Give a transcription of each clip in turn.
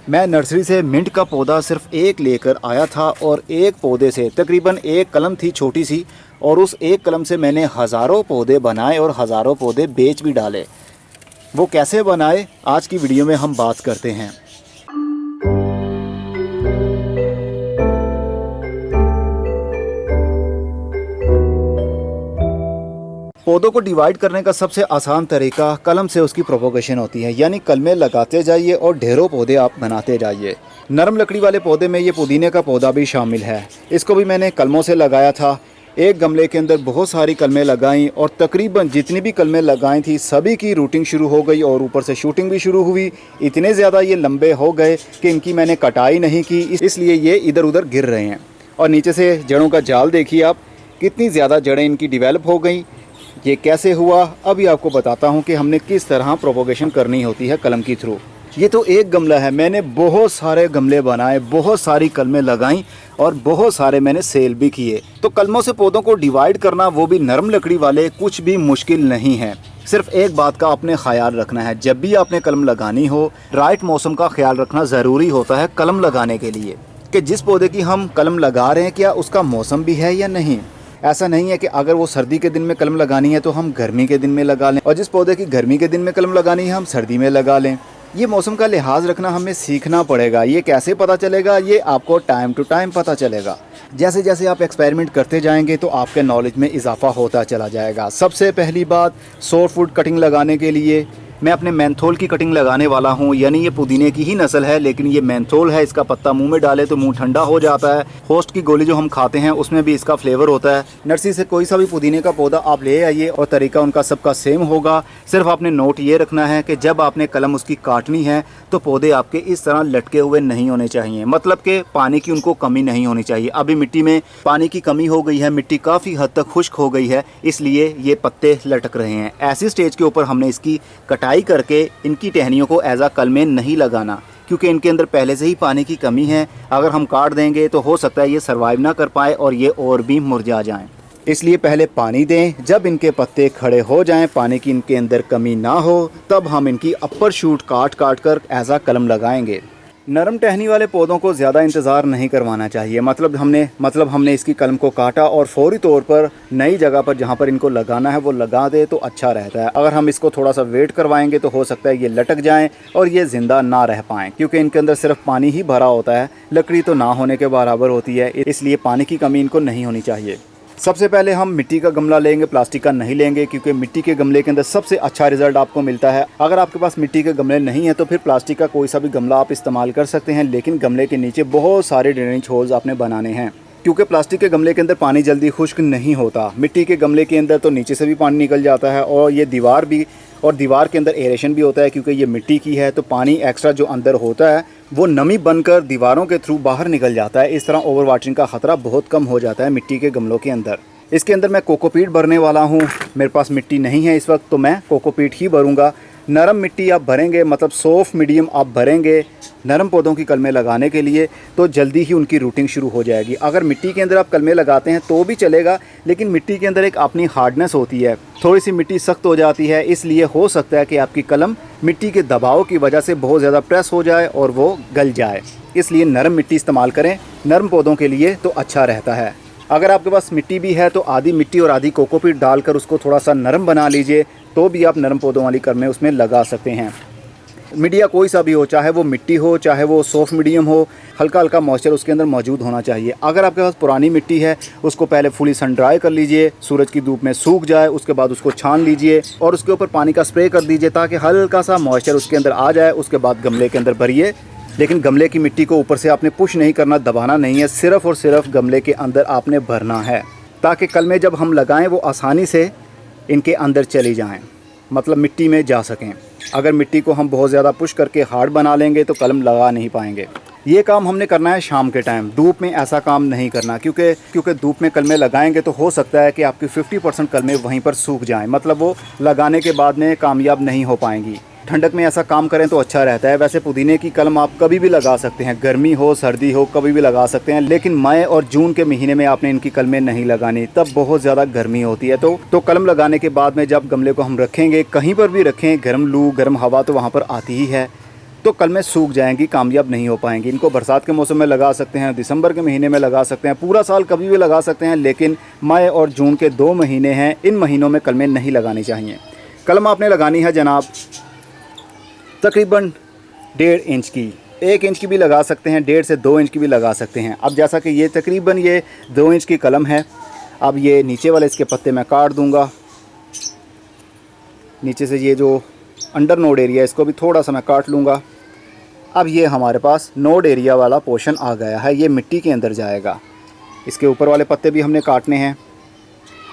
मैं नर्सरी से मिंट का पौधा सिर्फ एक लेकर आया था और एक पौधे से तकरीबन एक कलम थी छोटी सी, और उस एक कलम से मैंने हज़ारों पौधे बनाए और हज़ारों पौधे बेच भी डाले। वो कैसे बनाए आज की वीडियो में हम बात करते हैं। पौधों को डिवाइड करने का सबसे आसान तरीका कलम से उसकी प्रोपोगेशन होती है, यानी कलमें लगाते जाइए और ढेरों पौधे आप बनाते जाइए। नरम लकड़ी वाले पौधे में ये पुदीने का पौधा भी शामिल है। इसको भी मैंने कलमों से लगाया था। एक गमले के अंदर बहुत सारी कलमें लगाईं और तकरीबन जितनी भी कलमें लगाई थी सभी की रूटिंग शुरू हो गई और ऊपर से शूटिंग भी शुरू हुई। इतने ज़्यादा ये लंबे हो गए कि इनकी मैंने कटाई नहीं की, इसलिए ये इधर उधर गिर रहे हैं। और नीचे से जड़ों का जाल देखिए आप, कितनी ज़्यादा जड़ें इनकी डिवेलप हो गई। ये कैसे हुआ अभी आपको बताता हूँ कि हमने किस तरह प्रोपोगेशन करनी होती है कलम की थ्रू। ये तो एक गमला है, मैंने बहुत सारे गमले बनाए, बहुत सारी कलमें लगाईं और बहुत सारे मैंने सेल भी किए। तो कलमों से पौधों को डिवाइड करना, वो भी नरम लकड़ी वाले, कुछ भी मुश्किल नहीं है। सिर्फ एक बात का आपने ख्याल रखना है, जब भी आपने कलम लगानी हो राइट मौसम का ख्याल रखना ज़रूरी होता है कलम लगाने के लिए, कि जिस पौधे की हम कलम लगा रहे हैं क्या उसका मौसम भी है या नहीं। ऐसा नहीं है कि अगर वो सर्दी के दिन में कलम लगानी है तो हम गर्मी के दिन में लगा लें, और जिस पौधे की गर्मी के दिन में कलम लगानी है हम सर्दी में लगा लें। ये मौसम का लिहाज रखना हमें सीखना पड़ेगा। ये कैसे पता चलेगा, ये आपको टाइम टू टाइम पता चलेगा। जैसे जैसे आप एक्सपेरिमेंट करते जाएंगे तो आपके नॉलेज में इजाफा होता चला जाएगा। सबसे पहली बात, सॉफ्ट वुड कटिंग लगाने के लिए मैं अपने मेंथोल की कटिंग लगाने वाला हूँ। यानी ये पुदीने की ही नस्ल है लेकिन ये मेंथोल है। इसका पत्ता मुंह में डाले तो मुंह ठंडा हो जाता है। होस्ट की गोली जो हम खाते हैं उसमें भी इसका फ्लेवर होता है। नर्सरी से कोई सा भी पुदीने का पौधा आप ले आइए और तरीका उनका सबका सेम होगा। सिर्फ आपने नोट ये रखना है कि जब आपने कलम उसकी काटनी है तो पौधे आपके इस तरह लटके हुए नहीं होने चाहिए, मतलब कि पानी की उनको कमी नहीं होनी चाहिए। अभी मिट्टी में पानी की कमी हो गई है, मिट्टी काफ़ी हद तक खुश्क हो गई है, इसलिए ये पत्ते लटक रहे हैं। ऐसी स्टेज के ऊपर हमने इसकी कटाई करके इनकी टहनियों को एज आ कलमें नहीं लगाना, क्योंकि इनके अंदर पहले से ही पानी की कमी है। अगर हम काट देंगे तो हो सकता है ये सर्वाइव ना कर पाए और ये और भी मुरझा जाएं। इसलिए पहले पानी दें, जब इनके पत्ते खड़े हो जाएं, पानी की इनके अंदर कमी ना हो, तब हम इनकी अपर शूट काट काट कर एज आ कलम लगाएंगे। नरम टहनी वाले पौधों को ज़्यादा इंतज़ार नहीं करवाना चाहिए। मतलब हमने इसकी कलम को काटा और फौरी तौर पर नई जगह पर जहाँ पर इनको लगाना है वो लगा दे तो अच्छा रहता है। अगर हम इसको थोड़ा सा वेट करवाएंगे तो हो सकता है ये लटक जाएं और ये ज़िंदा ना रह पाएँ, क्योंकि इनके अंदर सिर्फ पानी ही भरा होता है, लकड़ी तो ना होने के बराबर होती है। इसलिए पानी की कमी इनको नहीं होनी चाहिए। सबसे पहले हम मिट्टी का गमला लेंगे, प्लास्टिक का नहीं लेंगे, क्योंकि मिट्टी के गमले के अंदर सबसे अच्छा रिजल्ट आपको मिलता है। अगर आपके पास मिट्टी के गमले नहीं है तो फिर प्लास्टिक का कोई सा भी गमला आप इस्तेमाल कर सकते हैं, लेकिन गमले के नीचे बहुत सारे ड्रेनेज होल्स आपने बनाने हैं, क्योंकि प्लास्टिक के गमले के अंदर पानी जल्दी खुश्क नहीं होता। मिट्टी के गमले के अंदर तो नीचे से भी पानी निकल जाता है और ये दीवार के अंदर एरेशन भी होता है, क्योंकि ये मिट्टी की है तो पानी एक्स्ट्रा जो अंदर होता है वो नमी बनकर दीवारों के थ्रू बाहर निकल जाता है। इस तरह ओवर वाटरिंग का ख़तरा बहुत कम हो जाता है मिट्टी के गमलों के अंदर। इसके अंदर मैं कोकोपीट भरने वाला हूँ। मेरे पास मिट्टी नहीं है इस वक्त तो मैं कोकोपीट ही भरूँगा। नरम मिट्टी आप भरेंगे, मतलब सॉफ्ट मीडियम आप भरेंगे नरम पौधों की कलमें लगाने के लिए, तो जल्दी ही उनकी रूटिंग शुरू हो जाएगी। अगर मिट्टी के अंदर आप कलमें लगाते हैं तो भी चलेगा, लेकिन मिट्टी के अंदर एक अपनी हार्डनेस होती है, थोड़ी सी मिट्टी सख्त हो जाती है, इसलिए हो सकता है कि आपकी कलम मिट्टी के दबाव की वजह से बहुत ज़्यादा प्रेस हो जाए और वो गल जाए। इसलिए नरम मिट्टी इस्तेमाल करें नरम पौधों के लिए तो अच्छा रहता है। अगर आपके पास मिट्टी भी है तो आधी मिट्टी और आधी कोकोपीट डालकर उसको थोड़ा सा नरम बना लीजिए, तो भी आप नरम पौधों वाली कलमें उसमें लगा सकते हैं। मीडिया कोई सा भी हो, चाहे वो मिट्टी हो चाहे वो सॉफ्ट मीडियम हो, हल्का हल्का मॉइस्चर उसके अंदर मौजूद होना चाहिए। अगर आपके पास पुरानी मिट्टी है उसको पहले फुली सन ड्राई कर लीजिए, सूरज की धूप में सूख जाए, उसके बाद उसको छान लीजिए और उसके ऊपर पानी का स्प्रे कर दीजिए ताकि हल्का सा मॉइस्चर उसके अंदर आ जाए। उसके बाद गमले के अंदर भरिए, लेकिन गमले की मिट्टी को ऊपर से आपने पुश नहीं करना, दबाना नहीं है, सिर्फ़ और सिर्फ गमले के अंदर आपने भरना है, ताकि कलमें जब हम लगाएं वो आसानी से इनके अंदर चली जाएं, मतलब मिट्टी में जा सकें। अगर मिट्टी को हम बहुत ज़्यादा पुश करके हार्ड बना लेंगे तो कलम लगा नहीं पाएंगे। ये काम हमने करना है शाम के टाइम, धूप में ऐसा काम नहीं करना, क्योंकि धूप में कलमें लगाएंगे तो हो सकता है कि आपकी 50% कलमें वहीं पर सूख जाएं, मतलब वो लगाने के बाद में कामयाब नहीं हो पाएंगी। ठंडक में ऐसा काम करें तो अच्छा रहता है। वैसे पुदीने की कलम आप कभी भी लगा सकते हैं, गर्मी हो सर्दी हो कभी भी लगा सकते हैं, लेकिन मई और जून के महीने में आपने इनकी कलमें नहीं लगानी, तब बहुत ज़्यादा गर्मी होती है। तो कलम लगाने के बाद में जब गमले को हम रखेंगे, कहीं पर भी रखें, गर्म लू गर्म हवा तो वहाँ पर आती ही है, तो कल में सूख जाएंगी, कामयाब नहीं हो पाएंगी। इनको बरसात के मौसम में लगा सकते हैं, दिसंबर के महीने में लगा सकते हैं, पूरा साल कभी भी लगा सकते हैं, लेकिन मई और जून के 2 महीने हैं, इन महीनों में कलमें नहीं लगानी चाहिए। कलम आपने लगानी है जनाब तकरीबन 1.5 इंच की, 1 इंच की भी लगा सकते हैं, 1.5 से 2 इंच की भी लगा सकते हैं। अब जैसा कि ये तकरीबन ये 2 इंच की कलम है, अब ये नीचे वाले इसके पत्ते मैं काट दूंगा। नीचे से ये जो अंडर नोड एरिया इसको भी थोड़ा सा मैं काट लूँगा। अब ये हमारे पास नोड एरिया वाला पोर्शन आ गया है, ये मिट्टी के अंदर जाएगा। इसके ऊपर वाले पत्ते भी हमने काटने हैं,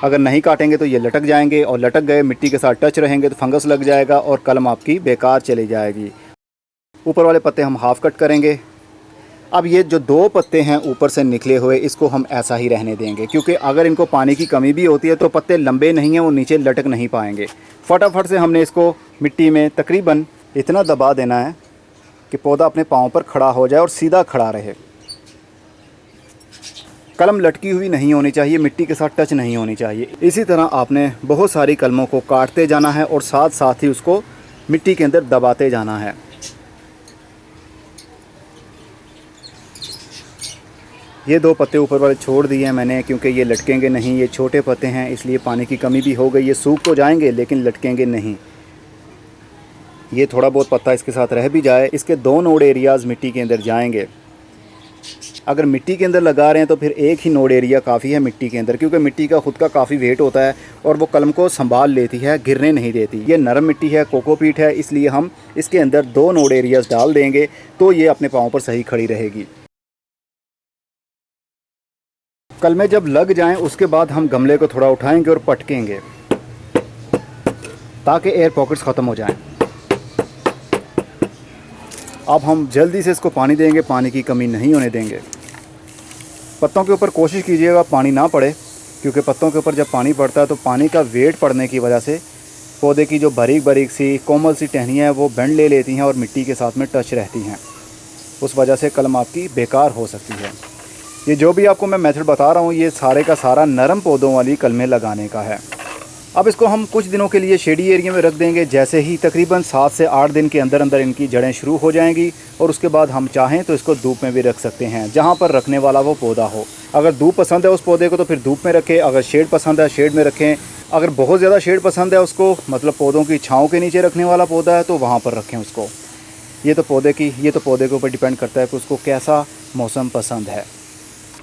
अगर नहीं काटेंगे तो ये लटक जाएंगे, और लटक गए मिट्टी के साथ टच रहेंगे तो फंगस लग जाएगा और कलम आपकी बेकार चली जाएगी। ऊपर वाले पत्ते हम हाफ़ कट करेंगे। अब ये जो 2 पत्ते हैं ऊपर से निकले हुए, इसको हम ऐसा ही रहने देंगे, क्योंकि अगर इनको पानी की कमी भी होती है तो पत्ते लंबे नहीं हैं, वो नीचे लटक नहीं पाएंगे। फटाफट से हमने इसको मिट्टी में तकरीबन इतना दबा देना है कि पौधा अपने पाँव पर खड़ा हो जाए और सीधा खड़ा रहे। कलम लटकी हुई नहीं होनी चाहिए, मिट्टी के साथ टच नहीं होनी चाहिए। इसी तरह आपने बहुत सारी कलमों को काटते जाना है और साथ साथ ही उसको मिट्टी के अंदर दबाते जाना है। ये 2 पत्ते ऊपर वाले छोड़ दिए हैं मैंने, क्योंकि ये लटकेंगे नहीं, ये छोटे पत्ते हैं, इसलिए पानी की कमी भी हो गई, ये सूख तो जाएंगे लेकिन लटकेंगे नहीं। ये थोड़ा बहुत पत्ता इसके साथ रह भी जाए, इसके 2 नोड एरियाज़ मिट्टी के अंदर जाएंगे। अगर मिट्टी के अंदर लगा रहे हैं तो फिर एक ही नोड एरिया काफ़ी है मिट्टी के अंदर, क्योंकि मिट्टी का खुद का काफ़ी वेट होता है और वो कलम को संभाल लेती है, गिरने नहीं देती। ये नरम मिट्टी है, कोकोपीट है, इसलिए हम इसके अंदर 2 नोड एरियाज़ डाल देंगे तो ये अपने पाँव पर सही खड़ी रहेगी। कलमें जब लग जाएं उसके बाद हम गमले को थोड़ा उठाएंगे और पटकेंगे ताकि एयर पॉकेट्स ख़त्म हो जाएं। अब हम जल्दी से इसको पानी देंगे, पानी की कमी नहीं होने देंगे। पत्तों के ऊपर कोशिश कीजिएगा पानी ना पड़े, क्योंकि पत्तों के ऊपर जब पानी पड़ता है तो पानी का वेट पड़ने की वजह से पौधे की जो बारीक बारीक सी कोमल सी टहनियाँ हैं वो बेंड ले लेती हैं और मिट्टी के साथ में टच रहती हैं। उस वजह से कलम आपकी बेकार हो सकती है। ये जो भी आपको मैं मेथड बता रहा हूँ ये सारे का सारा नरम पौधों वाली कलमें लगाने का है। अब इसको हम कुछ दिनों के लिए शेडी एरिया में रख देंगे। जैसे ही तकरीबन 7 से 8 दिन के अंदर अंदर इनकी जड़ें शुरू हो जाएंगी और उसके बाद हम चाहें तो इसको धूप में भी रख सकते हैं, जहाँ पर रखने वाला वो पौधा हो। अगर धूप पसंद है उस पौधे को तो फिर धूप में रखें, अगर शेड पसंद है शेड में रखें। अगर बहुत ज़्यादा शेड पसंद है उसको, मतलब पौधों की छाँव के नीचे रखने वाला पौधा है, तो वहाँ पर रखें उसको। ये तो पौधे के ऊपर डिपेंड करता है कि उसको कैसा मौसम पसंद है।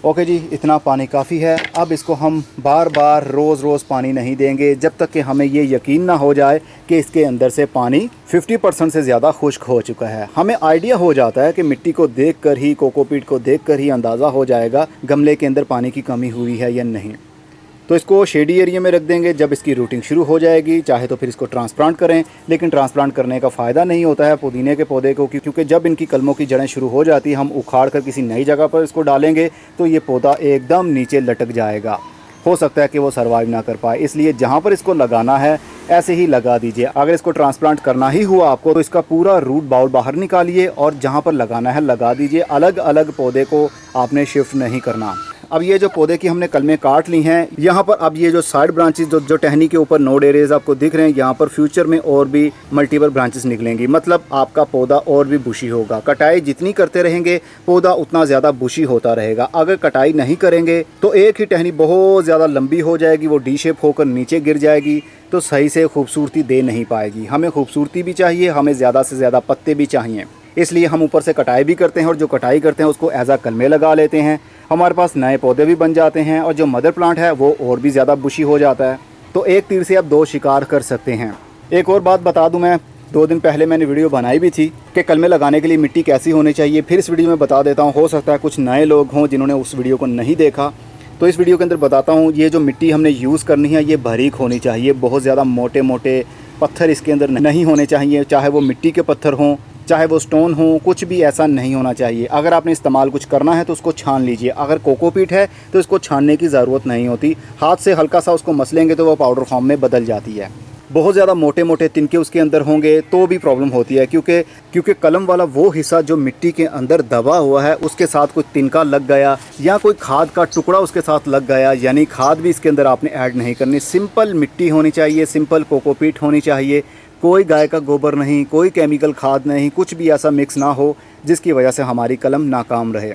ओके जी, इतना पानी काफ़ी है। अब इसको हम बार बार रोज़ पानी नहीं देंगे जब तक कि हमें ये यकीन ना हो जाए कि इसके अंदर से पानी 50% से ज़्यादा खुश्क हो चुका है। हमें आइडिया हो जाता है कि मिट्टी को देखकर ही, कोकोपीट को देखकर ही अंदाज़ा हो जाएगा गमले के अंदर पानी की कमी हुई है या नहीं। तो इसको शेडी एरिया में रख देंगे। जब इसकी रूटिंग शुरू हो जाएगी चाहे तो फिर इसको ट्रांसप्लांट करें, लेकिन ट्रांसप्लांट करने का फ़ायदा नहीं होता है पुदीने के पौधे को, क्योंकि जब इनकी कलमों की जड़ें शुरू हो जाती हम उखाड़ कर किसी नई जगह पर इसको डालेंगे तो ये पौधा एकदम नीचे लटक जाएगा, हो सकता है कि वो सर्वाइव ना कर पाए। इसलिए जहाँ पर इसको लगाना है ऐसे ही लगा दीजिए। अगर इसको ट्रांसप्लांट करना ही हुआ आपको तो इसका पूरा रूट बाउल बाहर निकालिए और जहाँ पर लगाना है लगा दीजिए। अलग अलग पौधे को आपने शिफ्ट नहीं करना। अब ये जो पौधे की हमने कलमें काट ली हैं, यहाँ पर अब ये जो साइड ब्रांचेस जो टहनी के ऊपर नोड एरियाज आपको दिख रहे हैं, यहाँ पर फ्यूचर में और भी मल्टीपल ब्रांचेस निकलेंगी, मतलब आपका पौधा और भी बुशी होगा। कटाई जितनी करते रहेंगे पौधा उतना ज़्यादा बुशी होता रहेगा। अगर कटाई नहीं करेंगे तो एक ही टहनी बहुत ज़्यादा लंबी हो जाएगी, वो डी शेप होकर नीचे गिर जाएगी, तो सही से खूबसूरती दे नहीं पाएगी। हमें खूबसूरती भी चाहिए, हमें ज़्यादा से ज़्यादा पत्ते भी चाहिए, इसलिए हम ऊपर से कटाई भी करते हैं और जो कटाई करते हैं उसको एज आ कलमे लगा लेते हैं। हमारे पास नए पौधे भी बन जाते हैं और जो मदर प्लांट है वो और भी ज़्यादा बुशी हो जाता है। तो एक तीर से आप 2 शिकार कर सकते हैं। एक और बात बता दूं, मैं 2 दिन पहले मैंने वीडियो बनाई भी थी कि कलमे लगाने के लिए मिट्टी कैसी होनी चाहिए। फिर इस वीडियो में बता देता हूँ, हो सकता है कुछ नए लोग हों जिन्होंने उस वीडियो को नहीं देखा, तो इस वीडियो के अंदर बताता हूँ। ये जो मिट्टी हमने यूज़ करनी है ये बारीक होनी चाहिए, बहुत ज़्यादा मोटे मोटे पत्थर इसके अंदर नहीं होने चाहिए, चाहे वो मिट्टी के पत्थर हों चाहे वो स्टोन हो, कुछ भी ऐसा नहीं होना चाहिए। अगर आपने इस्तेमाल कुछ करना है तो उसको छान लीजिए। अगर कोकोपीट है तो इसको छानने की ज़रूरत नहीं होती, हाथ से हल्का सा उसको मसलेंगे तो वो पाउडर फॉर्म में बदल जाती है। बहुत ज़्यादा मोटे मोटे तिनके उसके अंदर होंगे तो भी प्रॉब्लम होती है, क्योंकि कलम वाला वो हिस्सा जो मिट्टी के अंदर दबा हुआ है उसके साथ कोई तिनका लग गया या कोई खाद का टुकड़ा उसके साथ लग गया, यानी खाद भी इसके अंदर आपने ऐड नहीं करनी। सिंपल मिट्टी होनी चाहिए, सिंपल कोकोपीट होनी चाहिए, कोई गाय का गोबर नहीं, कोई केमिकल खाद नहीं, कुछ भी ऐसा मिक्स ना हो जिसकी वजह से हमारी कलम नाकाम रहे।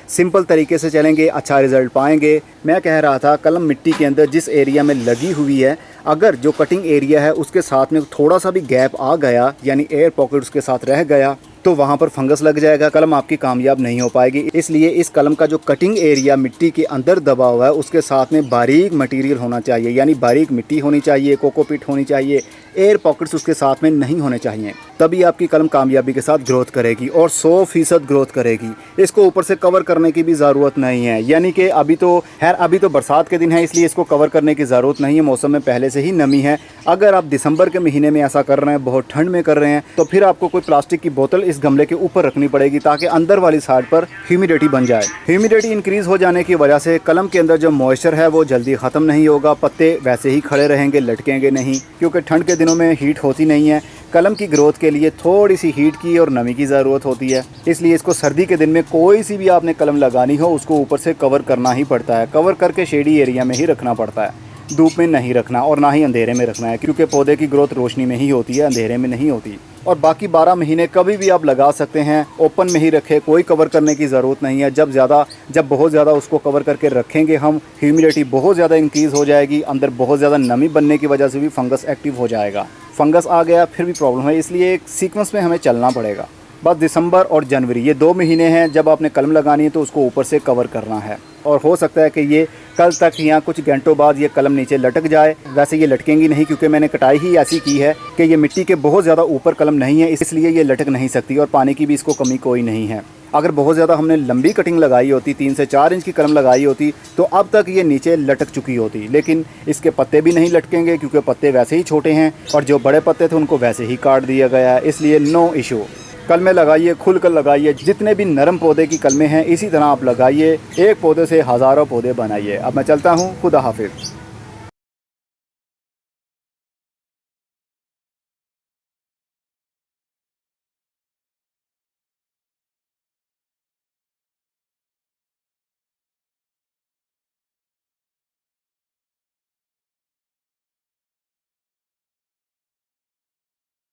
सिंपल तरीके से चलेंगे, अच्छा रिज़ल्ट पाएंगे। मैं कह रहा था कलम मिट्टी के अंदर जिस एरिया में लगी हुई है, अगर जो कटिंग एरिया है उसके साथ में थोड़ा सा भी गैप आ गया, यानी एयर पॉकेट उसके साथ रह गया, तो वहाँ पर फंगस लग जाएगा, कलम आपकी कामयाब नहीं हो पाएगी। इसलिए इस कलम का जो कटिंग एरिया मिट्टी के अंदर दबा हुआ है उसके साथ में बारीक मटेरियल होना चाहिए, यानी बारीक मिट्टी होनी चाहिए, कोकोपीट होनी चाहिए, एयर पॉकेट्स उसके साथ में नहीं होने चाहिए। तभी आपकी कलम कामयाबी के साथ ग्रोथ करेगी और 100% ग्रोथ करेगी। इसको ऊपर से कवर करने की भी ज़रूरत नहीं है, यानी कि अभी तो बरसात के दिन है, इसलिए इसको कवर करने की ज़रूरत नहीं है। मौसम में पहले से ही नमी है। अगर आप दिसंबर के महीने में ऐसा कर रहे हैं, बहुत ठंड में कर रहे हैं, तो फिर आपको कोई प्लास्टिक की बोतल इस गमले के ऊपर रखनी पड़ेगी ताकि अंदर वाली साइड पर ह्यूमिडिटी बन जाए। ह्यूमिडिटी इंक्रीज़ हो जाने की वजह से कलम के अंदर जो मॉइस्चर है वो जल्दी ख़त्म नहीं होगा, पत्ते वैसे ही खड़े रहेंगे, लटकेंगे नहीं, क्योंकि ठंड के दिनों में हीट होती नहीं है। कलम की ग्रोथ के लिए थोड़ी सी हीट की और नमी की ज़रूरत होती है, इसलिए इसको सर्दी के दिन में कोई सी भी आपने कलम लगानी हो उसको ऊपर से कवर करना ही पड़ता है। कवर करके शेडी एरिया में ही रखना पड़ता है, धूप में नहीं रखना और ना ही अंधेरे में रखना है, क्योंकि पौधे की ग्रोथ रोशनी में ही होती है, अंधेरे में नहीं होती। और बाकी 12 महीने कभी भी आप लगा सकते हैं, ओपन में ही रखें, कोई कवर करने की ज़रूरत नहीं है। जब बहुत ज़्यादा उसको कवर करके रखेंगे हम, ह्यूमिडिटी बहुत ज़्यादा इंक्रीज़ हो जाएगी, अंदर बहुत ज़्यादा नमी बनने की वजह से भी फंगस एक्टिव हो जाएगा। फंगस आ गया फिर भी प्रॉब्लम है, इसलिए एक सीक्वेंस में हमें चलना पड़ेगा। बस दिसंबर और जनवरी ये 2 महीने हैं, जब आपने कलम लगानी है तो उसको ऊपर से कवर करना है। और हो सकता है कि ये कल तक या कुछ घंटों बाद ये कलम नीचे लटक जाए। वैसे ये लटकेंगी नहीं, क्योंकि मैंने कटाई ही ऐसी की है कि ये मिट्टी के बहुत ज़्यादा ऊपर कलम नहीं है, इसलिए ये लटक नहीं सकती और पानी की भी इसको कमी कोई नहीं है। अगर बहुत ज़्यादा हमने लंबी कटिंग लगाई होती, 3 से 4 इंच की कलम लगाई होती, तो अब तक ये नीचे लटक चुकी होती। लेकिन इसके पत्ते भी नहीं लटकेंगे, क्योंकि पत्ते वैसे ही छोटे हैं और जो बड़े पत्ते थे उनको वैसे ही काट दिया गया है, इसलिए नो इशू। कलमें लगाइए, खुल कर लगाइए। जितने भी नरम पौधे की कलमें हैं इसी तरह आप लगाइए, एक पौधे से हज़ारों पौधे बनाइए। अब मैं चलता हूँ, खुदा हाफिज़।